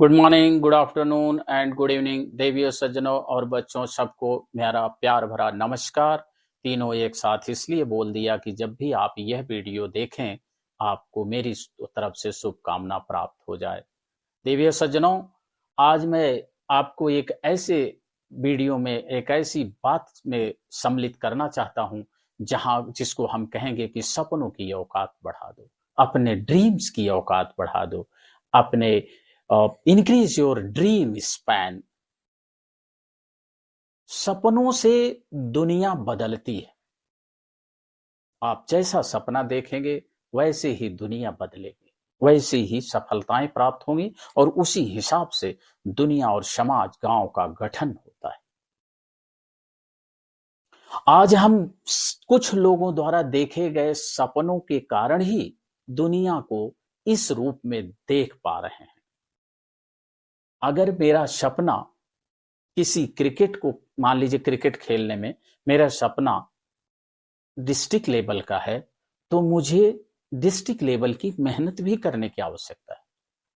Good morning, good afternoon and good evening देवियों, सज्जनों और बच्चों, सबको मेरा प्यार भरा नमस्कार। तीनों एक साथ इसलिए बोल दिया कि जब भी आप यह वीडियो देखें आपको मेरी तरफ से शुभकामना प्राप्त हो जाए। देवियों सज्जनों, आज मैं आपको एक ऐसे वीडियो में एक ऐसी बात में सम्मिलित करना चाहता हूं जिसको हम कहेंगे कि सपनों की औकात बढ़ा दो, अपने ड्रीम्स की औकात बढ़ा दो, अपने इंक्रीज योर ड्रीम स्पैन। सपनों से दुनिया बदलती है। आप जैसा सपना देखेंगे वैसे ही दुनिया बदलेगी, वैसे ही सफलताएं प्राप्त होंगी और उसी हिसाब से दुनिया और समाज, गांव का गठन होता है। आज हम कुछ लोगों द्वारा देखे गए सपनों के कारण ही दुनिया को इस रूप में देख पा रहे हैं। अगर मेरा सपना किसी क्रिकेट को, मान लीजिए क्रिकेट खेलने में मेरा सपना डिस्ट्रिक्ट लेवल का है, तो मुझे डिस्ट्रिक्ट लेवल की मेहनत भी करने की आवश्यकता है।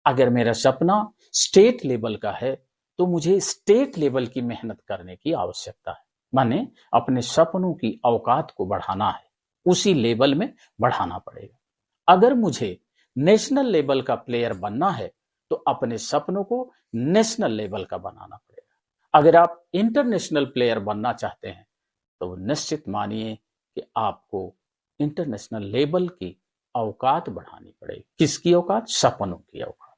अगर मेरा सपना स्टेट लेवल का है तो मुझे स्टेट लेवल की मेहनत करने की आवश्यकता है। माने अपने सपनों की औकात को बढ़ाना है, उसी लेवल में बढ़ाना पड़ेगा। अगर मुझे नेशनल लेवल का प्लेयर बनना है तो अपने सपनों को नेशनल लेवल का बनाना पड़ेगा। अगर आप इंटरनेशनल प्लेयर बनना चाहते हैं तो निश्चित मानिए कि आपको इंटरनेशनल लेवल की औकात बढ़ानी पड़ेगी। किसकी औकात? सपनों की औकात।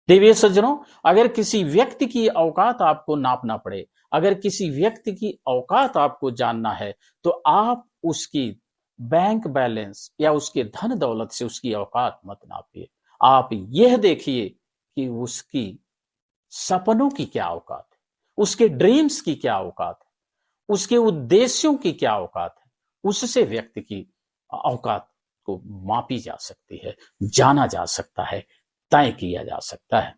देवियों सज्जनों, अगर किसी व्यक्ति की औकात आपको नापना पड़े, अगर किसी व्यक्ति की औकात आपको जानना है, तो आप उसकी बैंक बैलेंस या उसके धन दौलत से उसकी औकात मत नापिए। आप यह देखिए कि उसकी सपनों की क्या औकात है, उसके ड्रीम्स की क्या औकात है, उसके उद्देश्यों की क्या औकात है। उससे व्यक्ति की औकात को मापी जा सकती है, जाना जा सकता है, तय किया जा सकता है।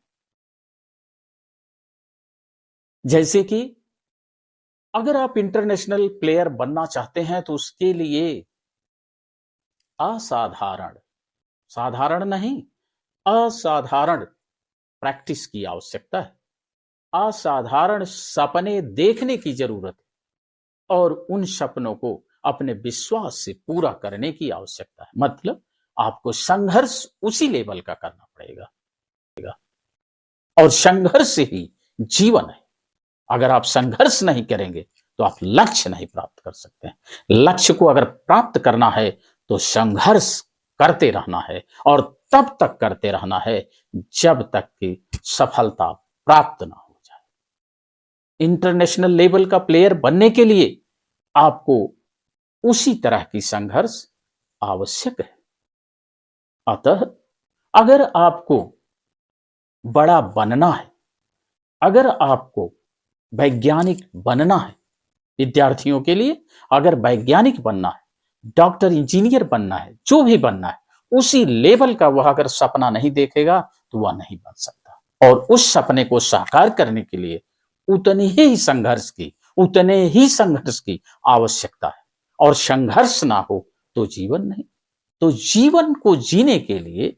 जैसे कि अगर आप इंटरनेशनल प्लेयर बनना चाहते हैं तो उसके लिए असाधारण, साधारण नहीं, असाधारण प्रैक्टिस की आवश्यकता है। असाधारण सपने देखने की जरूरत है और उन सपनों को अपने विश्वास से पूरा करने की आवश्यकता है। मतलब आपको संघर्ष उसी लेवल का करना पड़ेगा और संघर्ष ही जीवन है। अगर आप संघर्ष नहीं करेंगे तो आप लक्ष्य नहीं प्राप्त कर सकते हैं। लक्ष्य को अगर प्राप्त करना है तो संघर्ष करते रहना है और तब तक करते रहना है जब तक कि सफलता प्राप्त ना हो जाए। इंटरनेशनल लेवल का प्लेयर बनने के लिए आपको उसी तरह की संघर्ष आवश्यक है। अतः अगर आपको बड़ा बनना है, अगर आपको वैज्ञानिक बनना है, विद्यार्थियों के लिए अगर वैज्ञानिक बनना है, डॉक्टर, इंजीनियर बनना है, जो भी बनना है, उसी लेवल का वह अगर सपना नहीं देखेगा तो वह नहीं बन सकता। और उस सपने को साकार करने के लिए उतने ही संघर्ष की आवश्यकता है। और संघर्ष ना हो तो जीवन नहीं। तो जीवन को जीने के लिए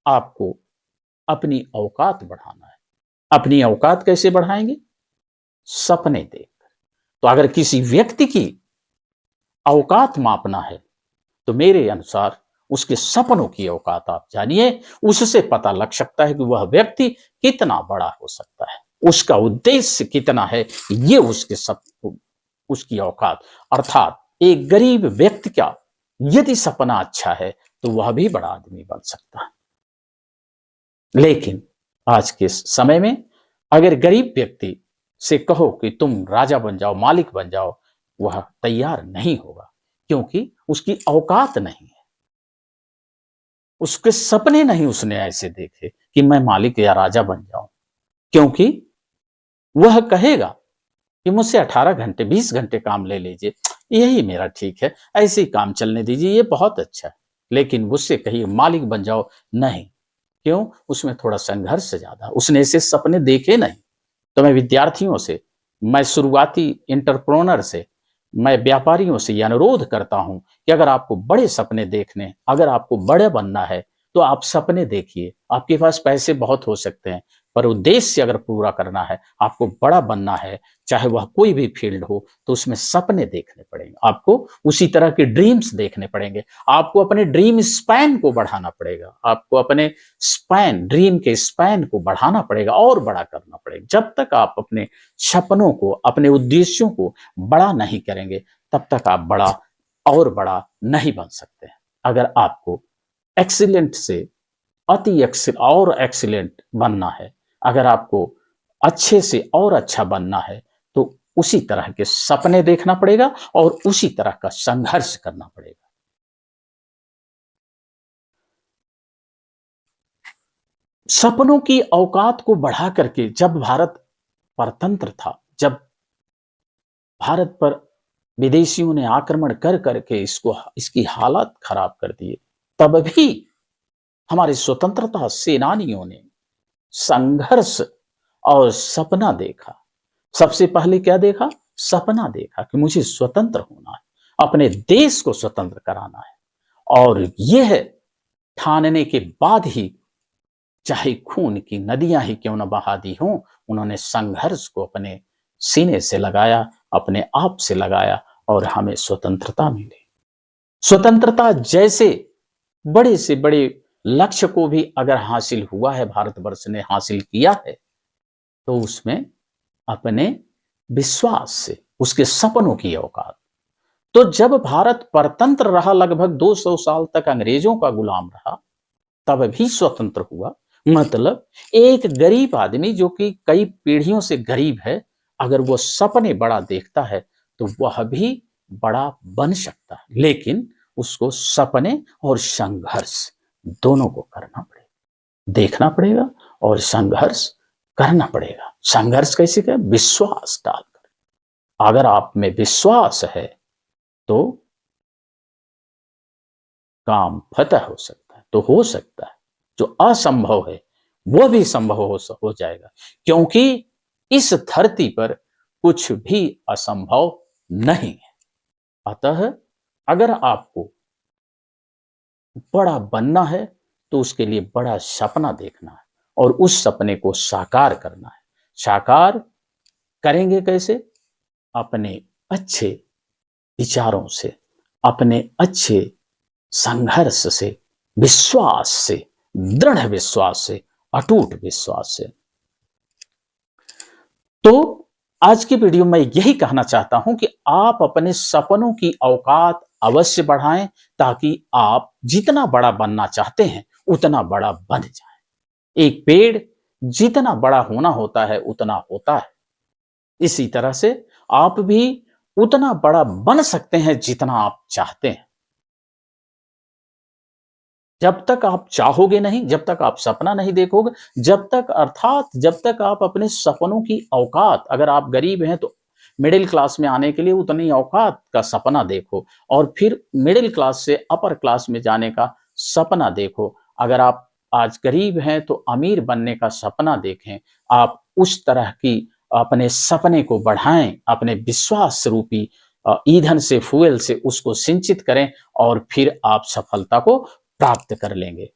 आपको अपनी औकात बढ़ाना है। अपनी औकात कैसे बढ़ाएंगे? सपने देखकर। तो अगर किसी व्यक्ति की औकात मापना है तो मेरे अनुसार उसके सपनों की औकात आप जानिए। उससे पता लग सकता है कि वह व्यक्ति कितना बड़ा हो सकता है, उसका उद्देश्य कितना है, ये उसकी औकात। अर्थात एक गरीब व्यक्ति का यदि सपना अच्छा है तो वह भी बड़ा आदमी बन सकता है। लेकिन आज के समय में अगर गरीब व्यक्ति से कहो कि तुम राजा बन जाओ, मालिक बन जाओ, वह तैयार नहीं होगा, क्योंकि उसकी औकात नहीं है। उसके सपने नहीं उसने ऐसे देखे कि मैं मालिक या राजा बन जाऊं, क्योंकि वह कहेगा कि मुझसे 18 घंटे 20 घंटे काम ले लीजिए, यही मेरा ठीक है, ऐसे ही काम चलने दीजिए, ये बहुत अच्छा है। लेकिन मुझसे कहिए मालिक बन जाओ, नहीं। क्यों? उसमें थोड़ा संघर्ष ज्यादा, उसने ऐसे सपने देखे नहीं। तो मैं विद्यार्थियों से, मैं शुरुआती एंटरप्रेन्योर से, मैं व्यापारियों से यह अनुरोध करता हूं कि अगर आपको बड़े सपने देखने, अगर आपको बड़े बनना है तो आप सपने देखिए। आपके पास पैसे बहुत हो सकते हैं, पर उद्देश्य अगर पूरा करना है, आपको बड़ा बनना है, चाहे वह कोई भी फील्ड हो, तो उसमें सपने देखने पड़ेंगे। आपको उसी तरह के ड्रीम्स देखने पड़ेंगे। आपको अपने ड्रीम स्पैन को बढ़ाना पड़ेगा। आपको अपने स्पैन, ड्रीम के स्पैन को बढ़ाना पड़ेगा और बड़ा करना पड़ेगा। जब तक आप अपने सपनों को, अपने उद्देश्यों को बड़ा नहीं करेंगे, तब तक आप बड़ा और बड़ा नहीं बन सकते। अगर आपको एक्सीलेंट से अति और एक्सीलेंट बनना है, अगर आपको अच्छे से और अच्छा बनना है, तो उसी तरह के सपने देखना पड़ेगा और उसी तरह का संघर्ष करना पड़ेगा। सपनों की औकात को बढ़ा करके जब भारत परतंत्र था, जब भारत पर विदेशियों ने आक्रमण कर करके इसकी हालत खराब कर दिए, तब भी हमारे स्वतंत्रता सेनानियों ने संघर्ष और सपना देखा। सबसे पहले क्या देखा? सपना देखा कि मुझे स्वतंत्र होना है, अपने देश को स्वतंत्र कराना है। और यह ठानने के बाद ही, चाहे खून की नदियां ही क्यों न बहा दी हों, उन्होंने संघर्ष को अपने सीने से लगाया, अपने आप से लगाया और हमें स्वतंत्रता मिली। स्वतंत्रता जैसे बड़े से बड़े लक्ष्य को भी अगर हासिल हुआ है, भारतवर्ष ने हासिल किया है, तो उसमें अपने विश्वास से, उसके सपनों की औकात। तो जब भारत परतंत्र रहा, लगभग 200 साल तक अंग्रेजों का गुलाम रहा, तब भी स्वतंत्र हुआ। मतलब एक गरीब आदमी जो कि कई पीढ़ियों से गरीब है, अगर वो सपने बड़ा देखता है, तो वह भी बड़ा बन सकता है। लेकिन उसको सपने और संघर्ष दोनों को करना पड़ेगा, देखना पड़ेगा और संघर्ष करना पड़ेगा। संघर्ष कैसे करें? विश्वास डालकर। अगर आप में विश्वास है, तो काम फतह हो सकता है, तो हो सकता है जो असंभव है वो भी संभव हो जाएगा, क्योंकि इस धरती पर कुछ भी असंभव नहीं है। अतः अगर आपको बड़ा बनना है, तो उसके लिए बड़ा सपना देखना है और उस सपने को साकार करना है। साकार करेंगे कैसे? अपने अच्छे विचारों से, अपने अच्छे संघर्ष से, विश्वास से, दृढ़ विश्वास से, अटूट विश्वास से। तो आज की वीडियो में यही कहना चाहता हूं कि आप अपने सपनों की औकात अवश्य बढ़ाएं, ताकि आप जितना बड़ा बनना चाहते हैं उतना बड़ा बन जाएं। एक पेड़ जितना बड़ा होना होता है उतना होता है। इसी तरह से आप भी उतना बड़ा बन सकते हैं जितना आप चाहते हैं। जब तक आप चाहोगे नहीं, जब तक आप सपना नहीं देखोगे, जब तक, अर्थात जब तक आप अपने सपनों की औकात, अगर आप गरीब हैं तो मिडिल क्लास में आने के लिए उतनी औकात का सपना देखो, और फिर मिडिल क्लास से अपर क्लास में जाने का सपना देखो। अगर आप आज गरीब हैं तो अमीर बनने का सपना देखें। आप उस तरह की अपने सपने को बढ़ाएं, अपने विश्वास रूपी ईंधन से, फ्यूल से उसको सिंचित करें, और फिर आप सफलता को प्राप्त कर लेंगे।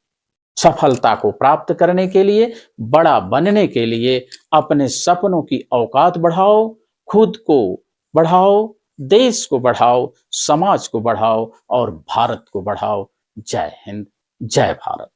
सफलता को प्राप्त करने के लिए, बड़ा बनने के लिए अपने सपनों की औकात बढ़ाओ, खुद को बढ़ाओ, देश को बढ़ाओ, समाज को बढ़ाओ और भारत को बढ़ाओ। जय हिंद, जय भारत।